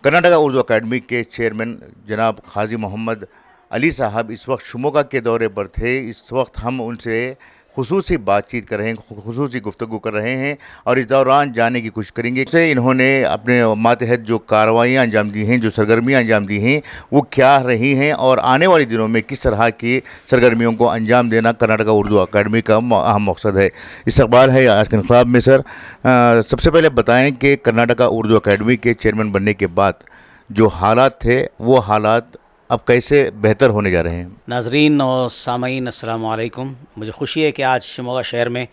Karnataka Urdu academy के chairman जनाब खाजी मोहम्मद अली साहब इस वक्त शिमोगा के दौरे पर थे। इस वक्त हम उनसे खुसूसी बातचीत कर रहे हैं, खुसूसी गुफ्तगू कर रहे हैं और इस दौरान जानने की कोशिश करेंगे कि इन्होंने अपने मातहत जो कार्रवाइयाँ अंजाम दी हैं, जो सरगर्मियाँ अंजाम दी हैं, वो क्या रही हैं और आने वाले दिनों में किस तरह की सरगर्मियों को अंजाम देना कर्नाटका उर्दू अकेडमी का अहम मकसद है। इस्तकबाल है आज के इंक़िलाब में। सर, सबसे पहले बताएं कि कर्नाटका उर्दू अकेडमी के चेयरमैन बनने के बाद जो हालात थे वो हालात अब कैसे बेहतर होने जा रहे हैं। नाज़रीन और सामईन अस्सलाम वालेकुम। मुझे खुशी है कि आज शिमोगा शहर में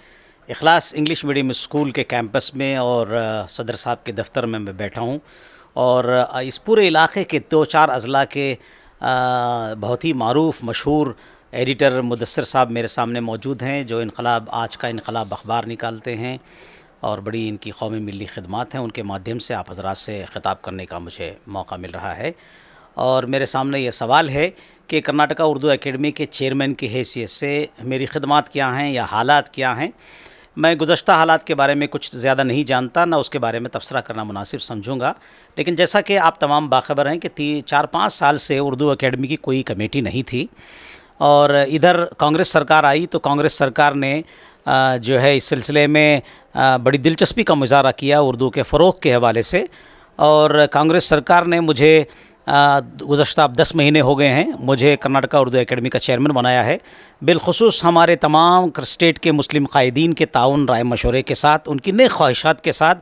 इखलास इंग्लिश मीडियम स्कूल के कैंपस में और सदर साहब के दफ्तर में मैं बैठा हूँ और इस पूरे इलाके के 2-4 अज़ला के बहुत ही मारूफ मशहूर एडिटर मुदस्सिर साहब मेरे सामने मौजूद हैं, जो इनकलाब आज का इनकलाब अखबार निकालते हैं और बड़ी इनकी कौमी मिली खिदमत हैं। उनके माध्यम से आप हज़रात से ख़िताब करने का मुझे मौका मिल रहा है और मेरे सामने ये सवाल है कि कर्नाटका उर्दू एकेडमी के चेयरमैन की हैसियत से मेरी खिदमत क्या हैं या हालात क्या हैं। मैं गुज़श्ता हालात के बारे में कुछ ज़्यादा नहीं जानता, ना उसके बारे में तबसरा करना मुनासिब समझूंगा, लेकिन जैसा कि आप तमाम बाखबर हैं कि 4-5 साल से उर्दू एकेडमी की कोई कमेटी नहीं थी और इधर कांग्रेस सरकार आई तो कांग्रेस सरकार ने जो है इस सिलसिले में बड़ी दिलचस्पी का मुजाहरा किया उर्दू के फ़रोग़ के हवाले से। और कांग्रेस सरकार ने मुझे गुज़श्ता 10 महीने हो गए हैं मुझे कर्नाटका उर्दू एकेडमी का चेयरमैन बनाया है। बिलखुसूस हमारे तमाम स्टेट के मुस्लिम क़ायदीन के ताउन राय मशवरे के साथ, उनकी नेक ख्वाहिशात के साथ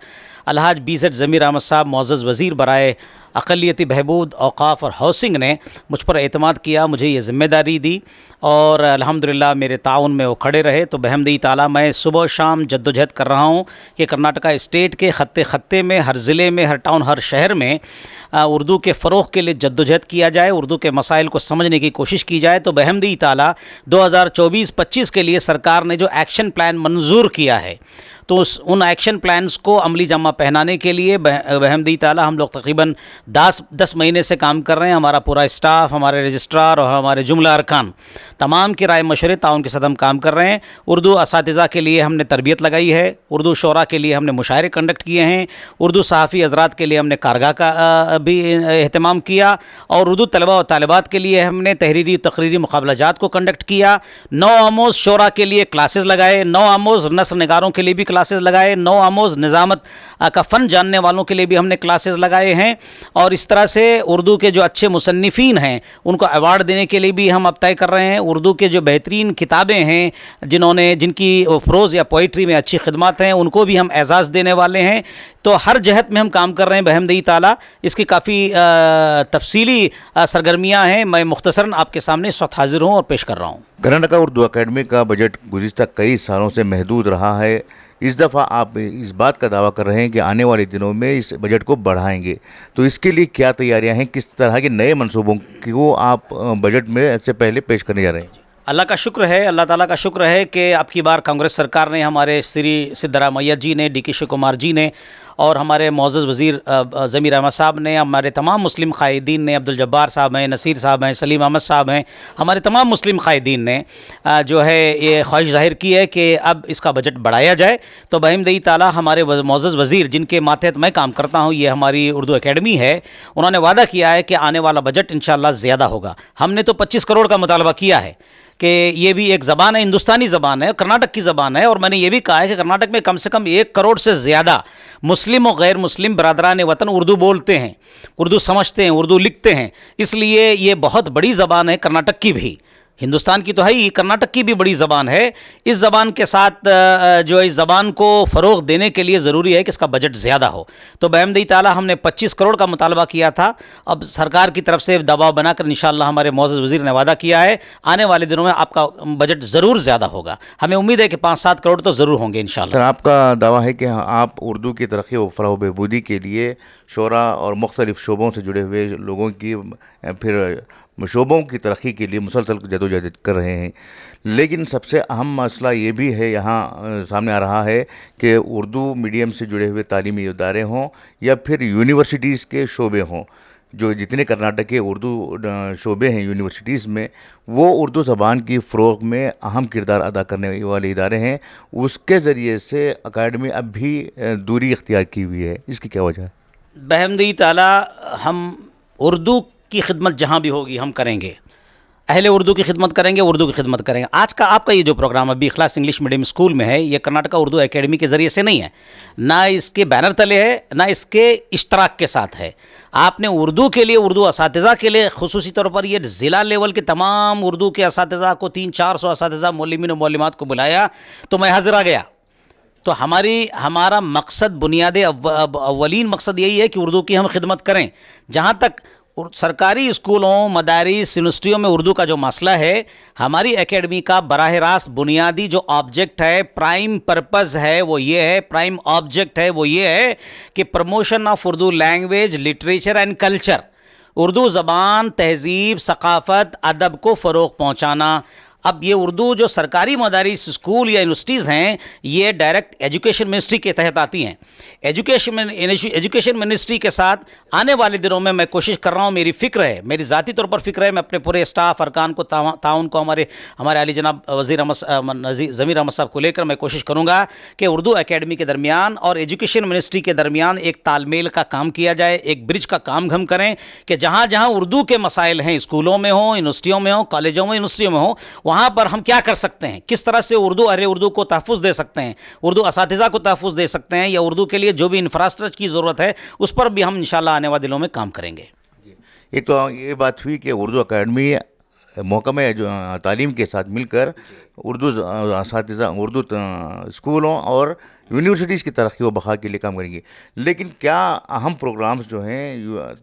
अलहाज BZ ज़मीर अहमद साहब मुअज़्ज़ज़ वज़ीर बराए अक़लियती बहबूद औक़ाफ़ और हाउसिंग ने मुझ पर एतमाद किया, मुझे ये ज़िम्मेदारी दी और अल्हम्दुलिल्लाह मेरे ताउन में वो खड़े रहे। तो बहमदी ताला मैं सुबह शाम जद्दोजहद कर रहा हूँ कि कर्नाटका स्टेट के खत्ते में, हर ज़िले में, हर टाउन, हर शहर में उर्दू के फ़रोग़ के लिए जद्दोजहद किया जाए, उर्दू के मसाइल को समझने की कोशिश की जाए। तो बहमदी ताला 2024-25 के लिए सरकार ने जो एक्शन प्लान मंजूर किया है तो उन एक्शन प्लान्स को अमली जमा पहनाने के लिए बहमदी ताला हम लोग तकरीबन 10 महीने से काम कर रहे हैं। हमारा पूरा स्टाफ, हमारे रजिस्ट्रार और हमारे जुमला अरकान तमाम की राय मशवरे ताउन के साथ हम काम कर रहे हैं। उर्दू असातिज़ा के लिए हमने तरबियत लगाई है, उर्दू शोरा के लिए हमने मुशायरे कंडक्ट किए हैं, उर्दू सहाफ़ी हज़रात के लिए हमने कारगा का भी एहतमाम किया और उर्दू तलबा और तालिबात के लिए हमने तहरीरी तकरीरी मुकाबलाजात को कंडक्ट किया। 9 आमोज़ शोरा के लिए क्लासेस लगाए, 9 आमोज़ नस्र निगारों के लिए भी क्लासेस लगाए, 9 आमोज़ निज़ामत का फ़न जानने वालों के लिए भी हमने क्लासेस लगाए हैं। और इस तरह से उर्दू के जो अच्छे मुसन्निफ़ीन हैं उनको अवार्ड देने के लिए भी हम अब तय कर रहे हैं। उर्दू के जो बेहतरीन किताबें हैं जिनकी प्रोज़ या पोइट्री में अच्छी खिदमत हैं उनको भी हम एजाज़ देने वाले हैं। तो हर जहत में हम काम कर रहे हैं बहमदी ताला। इसकी काफ़ी तफसीली सरगर्मियाँ हैं, मैं मुख्तसरन आपके सामने इस वक्त हाजिर हूँ और पेश कर रहा हूँ। कर्नाटका उर्दू अकेडमी का बजट गुज़िश्ता कई सालों से महदूद रहा है। इस दफ़ा आप इस बात का दावा कर रहे हैं कि आने वाले दिनों में इस बजट को बढ़ाएंगे, तो इसके लिए क्या तैयारियां हैं, किस तरह के नए मंसूबों को आप बजट में से पहले पेश करने जा रहे हैं? अल्लाह का शुक्र है, अल्लाह ताला का शुक्र है कि अब की बार कांग्रेस सरकार ने, हमारे श्री सिद्धरामैया जी ने, DK शिव कुमार जी ने और हमारे मुअज़्ज़ज़ वज़ीर ज़मीर अहमद साहब ने, हमारे तमाम मुस्लिम क़ायदीन ने, अब्दुल जब्बार साहब हैं, नसीर साहब हैं, सलीम अहमद साहब हैं, हमारे तमाम मुस्लिम क़ायदीन ने जो है ये ख्वाहिश ज़ाहिर की है कि अब इसका बजट बढ़ाया जाए। तो बहमदी ताला हमारे मुअज़्ज़ज़ वज़ीर जिनके मातहत मैं काम करता हूँ, ये हमारी उर्दू एकेडमी है, उन्होंने वादा किया है कि आने वाला बजट इंशाअल्लाह ज़्यादा होगा। हमने तो 25 करोड़ का मुतालबा किया है कि ये भी एक ज़बान है, हिंदुस्तानी ज़बान है, कर्नाटक की ज़बान है और मैंने ये भी कहा है कि कर्नाटक में कम से कम 1 करोड़ से ज़्यादा मुस्लिम और गैर मुस्लिम बरादरान वतन उर्दू बोलते हैं, उर्दू समझते हैं, उर्दू लिखते हैं। इसलिए ये बहुत बड़ी ज़बान है कर्नाटक की भी, हिंदुस्तान की तो है ही, कर्नाटक की भी बड़ी ज़बान है। इस ज़बान के साथ जो इस ज़बान को फ़रोग़ देने के लिए ज़रूरी है कि इसका बजट ज़्यादा हो। तो बहमदी ताला हमने 25 करोड़ का मुतालबा किया था, अब सरकार की तरफ से दबाव बनाकर इंशाअल्लाह हमारे मुअज़्ज़ज़ वज़ीर ने वादा किया है आने वाले दिनों में आपका बजट ज़रूर ज़्यादा होगा। हमें उम्मीद है कि 5-7 करोड़ तो ज़रूर होंगे इंशाअल्लाह। सर, आपका दावा है कि आप उर्दू की तरक्की और फ़लाह व बहबूदी के लिए शोरा और मुख्तलिफ़ शोबों से जुड़े हुए लोगों की फिर शोबों की तरक्की के लिए मुसलसल जदोजहद कर रहे हैं, लेकिन सबसे अहम मसला ये भी है यहाँ सामने आ रहा है कि उर्दू मीडियम से जुड़े हुए तालीमी इदारे हों या फिर यूनिवर्सिटीज़ के शोबे हों, जो जितने कर्नाटक के उर्दू शोबे हैं यूनिवर्सिटीज़ में, वो उर्दू ज़बान की फ़रोग़ में अहम किरदार अदा करने वाले इदारे हैं। उसके ज़रिए से अकेडमी अब भी दूरी इख्तियार की हुई है, इसकी क्या वजह है? बहमदी ताला हम उर्दू की खिदमत जहाँ भी होगी हम करेंगे, अहले उर्दू की खिदमत करेंगे, उर्दू की खिदमत करेंगे। आज का आपका ये जो प्रोग्राम अभी इखलास इंग्लिश मीडियम स्कूल में है, ये कर्नाटका उर्दू एकेडमी के ज़रिए से नहीं है, ना इसके बैनर तले है, ना इसके इश्तराक के साथ है। आपने उर्दू के लिए, उर्दू असातिज़ा के लिए ख़ुसूसी तौर पर ये ज़िला लेवल के तमाम उर्दू के असातिज़ा को 300-400 असातिज़ा मौलमीन और मौलिमात को बुलाया तो मैं हाज़िर आ गया। तो हमारा मकसद, बुनियादी अव्वलीन मकसद यही है कि उर्दू की हम खिदमत करें। जहाँ तक सरकारी स्कूलों, मदारिस, यूनिवर्सिटियों में उर्दू का जो मसला है, हमारी एकेडमी का बराह रास्त बुनियादी जो ऑब्जेक्ट है, प्राइम पर्पज़ है वो ये है, प्राइम ऑब्जेक्ट है वो ये है कि promotion of Urdu language, literature and culture, Urdu ज़बान, तहज़ीब, सकाफ़त, अदब को फ़रोग़ पहुँचाना। अब ये उर्दू जो सरकारी मदारिस, स्कूल या यूनिवर्सिटीज़ हैं, ये डायरेक्ट एजुकेशन मिनिस्ट्री के तहत आती हैं। एजुकेशन मिनिस्ट्री के साथ आने वाले दिनों में मैं कोशिश कर रहा हूँ, मेरी फ़िक्र है, मेरी ज़ाती तौर पर फ़िक्र है, मैं अपने पूरे स्टाफ अरकान को, ताउन को, हमारे आली जनाब वज़ीर ज़मीर अहमद साहब को लेकर मैं कोशिश करूँगा कि उर्दू एकेडमी के दरमियान और एजुकेशन मिनिस्ट्री के दरमियान एक तालमेल का काम किया जाए, एक ब्रिज का काम हम करें कि जहाँ जहाँ उर्दू के मसाइल हैं, स्कूलों में हो, यूनिवर्सिटियों में हो, कॉलेजों में, यूनिवर्सिटियों में हो, वहाँ पर हम क्या कर सकते हैं, किस तरह से उर्दू, अरे उर्दू को तहफ़्फ़ुज़ दे सकते हैं, उर्दू असातिज़ा को तहफ़्फ़ुज़ दे सकते हैं, या उर्दू के लिए जो भी इंफ्रास्ट्रक्चर की ज़रूरत है उस पर भी हम इंशाअल्लाह आने वाले दिनों में काम करेंगे। एक तो ये बात हुई कि उर्दू अकादमी महकमे जो तालीम के साथ मिलकर उर्दू असातिज़ा, उर्दू स्कूलों और यूनिवर्सिटीज़ की तरक्की व बक़ा के लिए काम करेंगी। लेकिन क्या अहम प्रोग्राम्स जो हैं,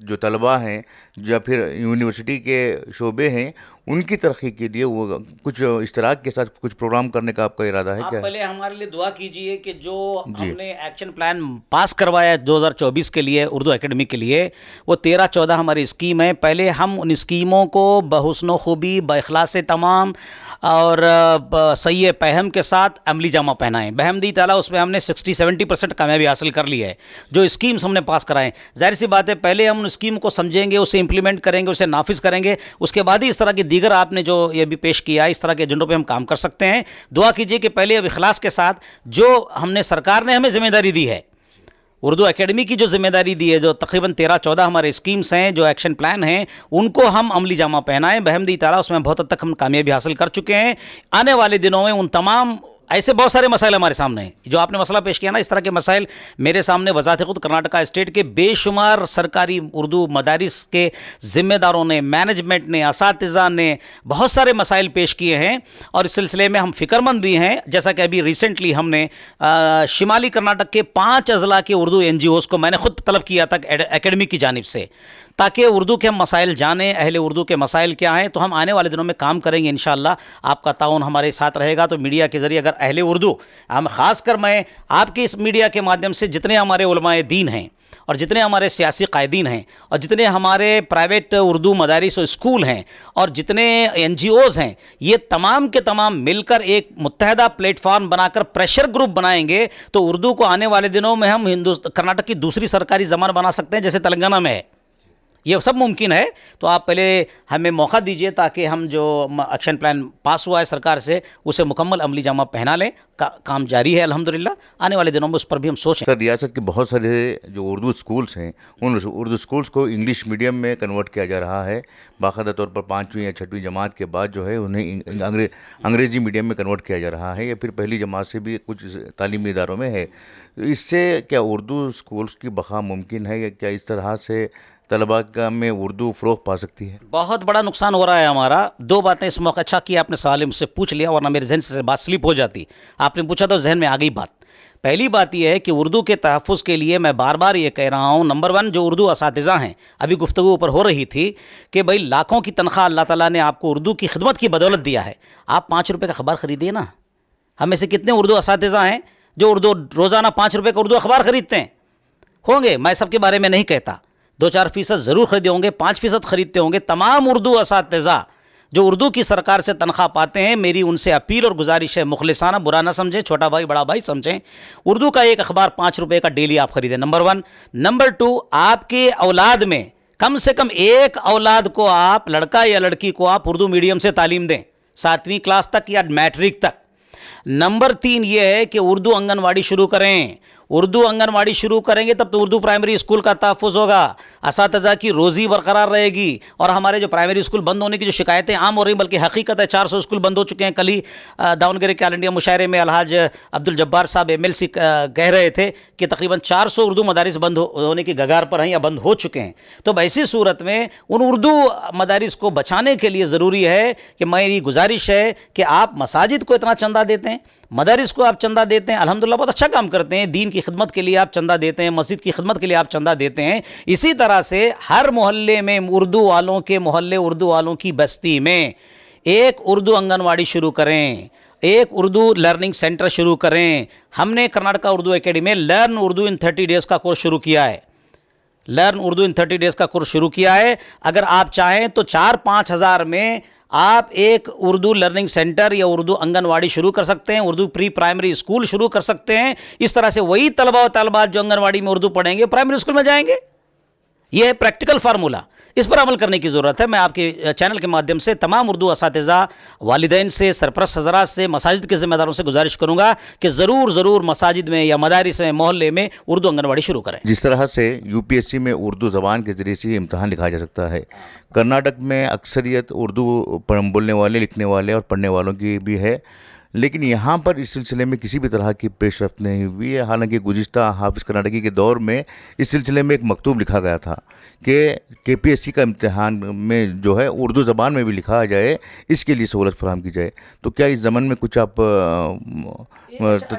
जो तलबा हैं या फिर यूनिवर्सिटी के शोबे हैं, उनकी तरक्की के लिए वो कुछ इश्तराक के साथ कुछ प्रोग्राम करने का आपका इरादा है आप क्या? पहले हमारे लिए दुआ कीजिए कि जो हमने एक्शन प्लान पास करवाया 2024 के लिए उर्दू एकेडमी के लिए, वो 13-14 हमारी स्कीम है। पहले हम उन स्कीमों को बहुस्न खूबी, बइखलास तमाम और सही पहम के साथ अमली जामा पहनाएं। बहमदी ताला उसमें हमने 60-70% कामयाबी हासिल कर ली है। जो स्कीम्स हमने पास कराएं, जाहिर सी बात है पहले हम उन स्कीम को समझेंगे, उसे इंप्लीमेंट करेंगे, उसे नाफिज करेंगे, उसके बाद ही इस तरह की दीगर आपने जो ये भी पेश किया, इस तरह के एजेंडों पे हम काम कर सकते हैं। दुआ कीजिए कि पहले अब इखलास के साथ जो हमने, सरकार ने हमें जिम्मेदारी दी है, उर्दू एकेडमी की जो जिम्मेदारी दी है, जो तकरीबन 13-14 हमारे स्कीम्स हैं, जो एक्शन प्लान हैं, उनको हम अमली जामा पहनाएं। बहमदी ताला उसमें बहुत हद तक हम कामयाबी हासिल कर चुके हैं। आने वाले दिनों में उन तमाम ऐसे बहुत सारे मसाइल हमारे सामने हैं। जो आपने मसला पेश किया ना, इस तरह के मसाइल मेरे सामने वज़ात खुद कर्नाटका स्टेट के बेशुमार सरकारी उर्दू मदारिस के ज़िम्मेदारों ने, मैनेजमेंट ने, असातिज़ा ने बहुत सारे मसाइल पेश किए हैं और इस सिलसिले में हम फ़िक्रमंद भी हैं। जैसा कि अभी रिसेंटली हमने शिमाली कर्नाटक के 5 अज़ला के उर्दू NGOs को मैंने ख़ुद तलब किया था एकेडमी की जानिब से, ताकि उर्दू के हम मसाइल जानें, अहले उर्दू के मसाइल क्या हैं। तो हम आने वाले दिनों में काम करेंगे इंशाअल्लाह। आपका ताउन हमारे साथ रहेगा। तो मीडिया के ज़रिए अगर अहले उर्दू, हम ख़ासकर मैं आपके इस मीडिया के माध्यम से जितने हमारे उलमाए दीन हैं और जितने हमारे सियासी कायदीन हैं और जितने हमारे प्राइवेट उर्दू मदारिस और स्कूल हैं और जितने NGOs हैं, ये तमाम के तमाम मिलकर एक मुत्तहदा प्लेटफार्म बनाकर प्रेशर ग्रुप बनाएंगे तो उर्दू को आने वाले दिनों में हम कर्नाटक की दूसरी सरकारी ज़बान बना सकते हैं, जैसे तेलंगाना में है। ये सब मुमकिन है। तो आप पहले हमें मौका दीजिए ताकि हम जो एक्शन प्लान पास हुआ है सरकार से, उसे मुकम्मल अमली जामा पहना लें। काम जारी है अल्हम्दुलिल्लाह। आने वाले दिनों में उस पर भी हम सोचें। सर, रियासत के बहुत सारे जो उर्दू स्कूल्स हैं, उन उर्दू स्कूल्स को इंग्लिश मीडियम में कन्वर्ट किया जा रहा है। बाकायदा तौर पर 5वीं या 6वीं जमात के बाद जो है उन्हें अंग्रेज़ी मीडियम में कन्वर्ट किया जा रहा है, या फिर पहली जमात से भी कुछ तालीमी इदारों में है। इससे क्या उर्दू स्कूल्स की बका मुमकिन है, या क्या इस तरह से तलबा का में उर्दू फ़रोग़ पा सकती है? बहुत बड़ा नुकसान हो रहा है हमारा। 2 बातें इस मौका, अच्छा किया आपने सवाल मुझसे पूछ लिया, वरना मेरे जहन से बात स्लिप हो जाती। आपने पूछा तो जहन में आ गई बात। पहली बात यह है कि उर्दू के तहफ़्फ़ुज़ के लिए मैं बार बार ये कह रहा हूँ, नंबर 1 जो उर्दू असातिज़ा हैं, अभी गुफ्तगू ऊपर हो रही थी कि भाई लाखों की तनख्वाह अल्लाह ताला ने आपको उर्दू की खिदमत की बदौलत दिया है। आप 5 रुपये का अखबार ख़रीदिए ना। हम में से कितने उर्दू असातिज़ा हैं जो उर्दू रोज़ाना 5 रुपये का उर्दू अखबार ख़रीदते हैं? होंगे, मैं सबके बारे में नहीं कहता। 2-4% ज़रूर ख़रीदे होंगे, 5% ख़रीदते होंगे। तमाम उर्दू असातिज़ा जो उर्दू की सरकार से तनख्वाह पाते हैं, मेरी उनसे अपील और गुजारिश है, मुखलिसाना, बुरा ना समझें, छोटा भाई बड़ा भाई समझें, उर्दू का एक अखबार 5 रुपये का डेली आप ख़रीदें, नंबर 1। नंबर 2, आपके औलाद में कम से कम एक औलाद को आप, लड़का या लड़की को आप उर्दू मीडियम से तालीम दें, 7वीं क्लास तक या मैट्रिक तक। नंबर 3 ये है कि उर्दू आंगनवाड़ी शुरू करें। اردو آنگن شروع کریں گے تب تو اردو پرائمری اسکول کا تحفظ ہوگا، اساتذہ کی روزی برقرار رہے گی، اور ہمارے جو پرائمری اسکول بند ہونے کی جو شکایتیں عام ہو رہی ہیں، بلکہ حقیقت ہے 400 اسکول بند ہو چکے ہیں۔ کل ہی داونگری کے آل انڈیا مشاعرے میں الحاج عبدالجبار صاحب MLC کہہ رہے تھے کہ تقریباً 400 اردو مدارس بند ہونے کی گگار پر ہیں یا بند ہو چکے ہیں۔ تو ایسی صورت میں ان اردو مدارس کو بچانے کے لیے ضروری ہے کہ میری گزارش ہے کہ آپ مساجد کو اتنا چندہ دیتے ہیں، مدارس کو آپ چندہ دیتے ہیں، الحمدللہ بہت اچھا کام کرتے ہیں، دین کی خدمت کے لیے آپ چندہ دیتے ہیں، مسجد کی خدمت کے لیے آپ چندہ دیتے ہیں، اسی طرح سے ہر محلے میں اردو والوں کے محلے، اردو والوں کی بستی میں ایک اردو آنگن واڑی شروع کریں، ایک اردو لرننگ سینٹر شروع کریں۔ ہم نے کرناٹکا اردو اکیڈمی میں لرن اردو ان 30 ڈیز کا کورس شروع کیا ہے، لرن اردو ان 30 ڈیز کا کورس شروع کیا ہے۔ اگر آپ چاہیں تو 4-5 ہزار میں آپ ایک اردو لرننگ سینٹر یا اردو آنگن واڑی شروع کر سکتے ہیں، اردو پری پرائمری اسکول شروع کر سکتے ہیں۔ اس طرح سے وہی طلبہ و طالبات جو آنگن واڑی میں اردو پڑھیں گے پرائمری اسکول میں جائیں گے۔ یہ ہے پریکٹیکل فارمولہ، اس پر عمل کرنے کی ضرورت ہے۔ میں آپ کے چینل کے مادھیم سے تمام اردو اساتذہ، والدین سے، سرپرست حضرات سے، مساجد کے ذمہ داروں سے گزارش کروں گا کہ ضرور مساجد میں یا مدارس میں، محلے میں اردو آنگن واڑی شروع کریں۔ جس طرح سے UPSC میں اردو زبان کے ذریعے سے امتحان لکھا جا سکتا ہے، کرناٹک میں اکثریت اردو بولنے والے، لکھنے والے اور پڑھنے والوں کی بھی ہے، لیکن یہاں پر اس سلسلے میں کسی بھی طرح کی پیش رفت نہیں ہوئی ہے۔ حالانکہ گزشتہ حافظ کرناٹکی کے دور میں اس سلسلے میں ایک مکتوب لکھا گیا تھا کہ KPSC کا امتحان میں جو ہے اردو زبان میں بھی لکھا جائے، اس کے لیے سہولت فراہم کی جائے۔ تو کیا اس ضمن میں کچھ آپ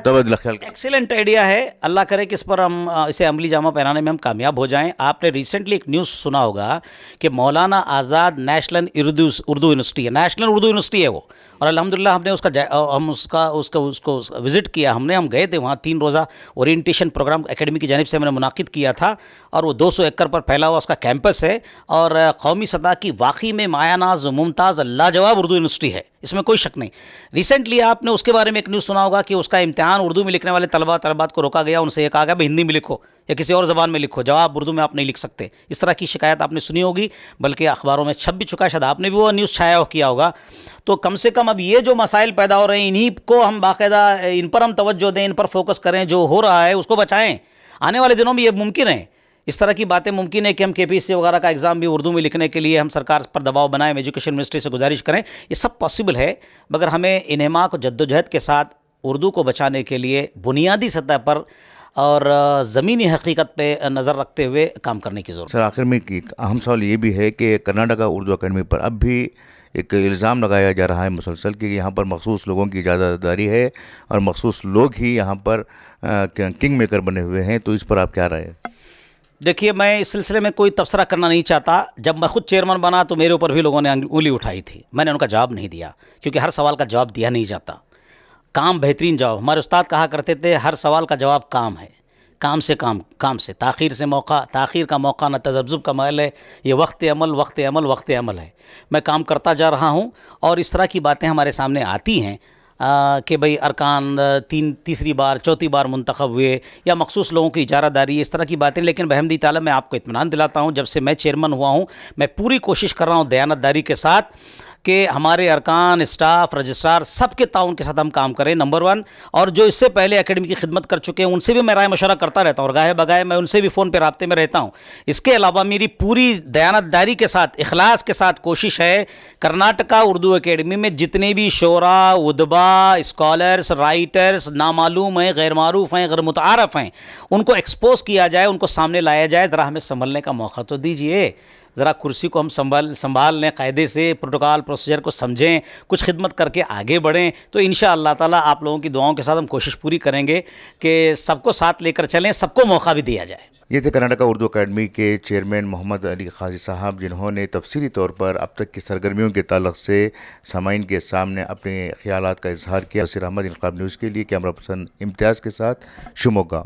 تبادلہ خیال؟ ایکسیلنٹ آئیڈیا ہے، اللہ کرے کہ اس پر ہم اسے عملی جامہ پہنانے میں ہم کامیاب ہو جائیں۔ آپ نے ریسنٹلی ایک نیوز سنا ہوگا کہ مولانا آزاد نیشنل اردو یونیورسٹی ہے، نیشنل اردو یونیورسٹی ہے وہ، اور الحمدللہ ہم نے اس کو وزٹ کیا، ہم گئے تھے وہاں۔ 3 روزہ اورینٹیشن پروگرام اکیڈمی کی جانب سے ہم نے منعقد کیا تھا، اور وہ 200 ایکڑ پر پھیلا ہوا اس کا کیمپس ہے، اور قومی سطح کی واقعی میں مایہ ناز ممتاز لاجواب اردو یونیورسٹی ہے، اس میں کوئی شک نہیں۔ ریسنٹلی آپ نے اس کے بارے میں ایک نیوز سنا ہوگا کہ اس کا امتحان اردو میں لکھنے والے طلبات کو روکا گیا، ان سے یہ کہا گیا بھائی ہندی میں لکھو یا کسی اور زبان میں لکھو، جواب اردو میں آپ نہیں لکھ سکتے۔ اس طرح کی شکایت آپ نے سنی ہوگی، بلکہ اخباروں میں چھپ بھی چکا ہے، شاید آپ نے بھی وہ نیوز چھایا کیا ہوگا۔ تو کم سے کم اب یہ جو مسائل پیدا ہو رہے ہیں، انہی کو ہم باقاعدہ ان پر ہم توجہ دیں، ان پر فوکس کریں، جو ہو رہا ہے اس کو بچائیں۔ آنے والے دنوں میں یہ ممکن ہے، اس طرح کی باتیں ممکن ہے کہ ہم KPSC وغیرہ کا ایگزام بھی اردو میں لکھنے کے لیے ہم سرکار پر دباؤ بنائیں، ایجوکیشن منسٹری سے گزارش کریں، یہ سب پاسبل ہے، مگر ہمیں انہماک و جدوجہد کے ساتھ اردو کو بچانے کے لیے بنیادی سطح پر اور زمینی حقیقت پہ نظر رکھتے ہوئے کام کرنے کی ضرورت ہے۔ سر آخر میں ایک اہم سوال یہ بھی ہے کہ کرناٹکا اردو اکیڈمی پر اب بھی ایک الزام لگایا جا رہا ہے مسلسل کہ یہاں پر مخصوص لوگوں کی اجازت داری ہے اور مخصوص لوگ ہی یہاں پر کنگ میکر بنے ہوئے ہیں، تو اس پر آپ کیا رائے ہے؟ دیکھیے، میں اس سلسلے میں کوئی تبصرہ کرنا نہیں چاہتا۔ جب میں خود چیئرمین بنا تو میرے اوپر بھی لوگوں نے انگلی اٹھائی تھی، میں نے ان کا جواب نہیں دیا، کیونکہ ہر سوال کا جواب دیا نہیں جاتا۔ کام بہترین جواب، ہمارے استاد کہا کرتے تھے ہر سوال کا جواب کام ہے، کام سے تاخیر سے موقع، تاخیر کا موقع نہ تذبذب کا محل ہے، یہ وقت عمل ہے۔ میں کام کرتا جا رہا ہوں، اور اس طرح کی باتیں ہمارے سامنے آتی ہیں کہ بھئی ارکان تیسری بار چوتھی بار منتخب ہوئے یا مخصوص لوگوں کی اجارہ داری، اس طرح کی باتیں۔ لیکن بحمدی تعالیٰ میں آپ کو اطمینان دلاتا ہوں، جب سے میں چیئرمین ہوا ہوں میں پوری کوشش کر رہا ہوں دیانت داری کے ساتھ کہ ہمارے ارکان، اسٹاف، رجسٹرار سب کے تعاون کے ساتھ ہم کام کریں، نمبر 1۔ اور جو اس سے پہلے اکیڈمی کی خدمت کر چکے ہیں ان سے بھی میں رائے مشورہ کرتا رہتا ہوں، اور گاہے بگاہے میں ان سے بھی فون پہ رابطے میں رہتا ہوں۔ اس کے علاوہ میری پوری دیانت داری کے ساتھ، اخلاص کے ساتھ کوشش ہے کرناٹکا اردو اکیڈمی میں جتنے بھی شعراء، ادبا، اسکالرس، رائٹرس نامعلوم ہیں، غیر معروف ہیں، غیر متعارف ہیں، ان کو ایکسپوز کیا جائے، ان کو سامنے لایا جائے۔ ذرا ہمیں سنبھلنے کا موقع تو دیجئے، ذرا کرسی کو ہم سنبھال لیں، قاعدے سے پروٹوکال پروسیجر کو سمجھیں، کچھ خدمت کر کے آگے بڑھیں، تو انشاءاللہ تعالیٰ آپ لوگوں کی دعاؤں کے ساتھ ہم کوشش پوری کریں گے کہ سب کو ساتھ لے کر چلیں، سب کو موقع بھی دیا جائے۔ یہ تھے کرناٹکا اردو اکیڈمی کے چیئرمین محمد علی قاضی صاحب، جنہوں نے تفصیلی طور پر اب تک کی سرگرمیوں کے تعلق سے سامعین کے سامنے اپنے خیالات کا اظہار کیا۔ نصیر احمد، انقلاب نیوز کے لیے کیمرہ پرسن امتیاز کے ساتھ شموگا۔